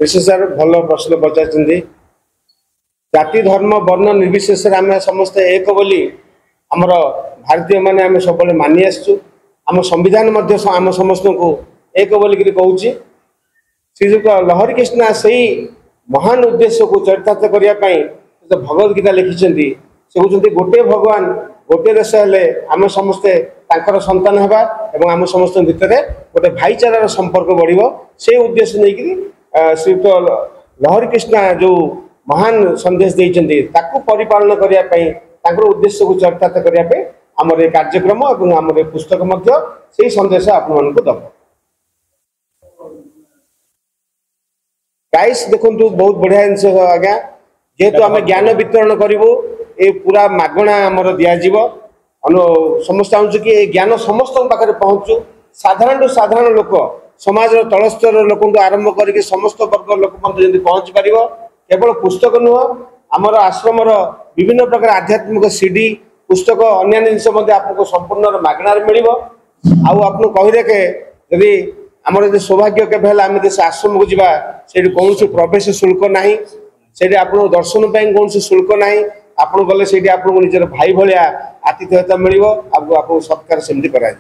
विशेषर भल प्रश्न पचार जाति धर्म वर्ण निर्विशेष आम समस्ते एक बोली आमर भारतीय माने आम सब मानि आसचु आम संविधान आम समस्त को एक बोलिक कहूँ श्रीजुक्त लहरी कृष्णा से महान उद्देश्य को चरितार्थ करने जो भगवद गीता लिखिं से कहते गोटे भगवान गोटे देश हेले आम समस्ते संतान हवा एवं आम समस्त भितर गोटे भाईचारार संपर्क बढ़ से उद्देश्य नहीं श्रीयुक्त लहरी कृष्णा जो महान संदेश देते परिपालन करने उद्देश्य को चरितार्थ करने आम कार्यक्रम और आम पुस्तक से संदेश आपण दब प्राइस देखु बहुत बढ़िया जिनस आज्ञा जेहेतु आम ज्ञान वितरण करूँ ये पूरा मागणा आमर दिज्व समस्त चाहूँ कि ज्ञान समस्त पाखे पहुँचू साधारण साधारण लोक समाज तलस्तर लोक आरंभ करके समस्त वर्ग लोक पहुँच पार केवल पुस्तक नुह आमर आश्रम विभिन्न प्रकार आध्यात्मिक सीडी पुस्तक अन्य जिनस आपको संपूर्ण मागणार मिल आपको कहीदे के यदि आमर जो सौभाग्य के आम आश्रम को जावा से कौन प्रवेश शुल्क ना से आप दर्शन कौन शुल्क ना आप गले आपको निजर भाई भाया आतिथ्यता मिल आपको सत्कार सेमती करा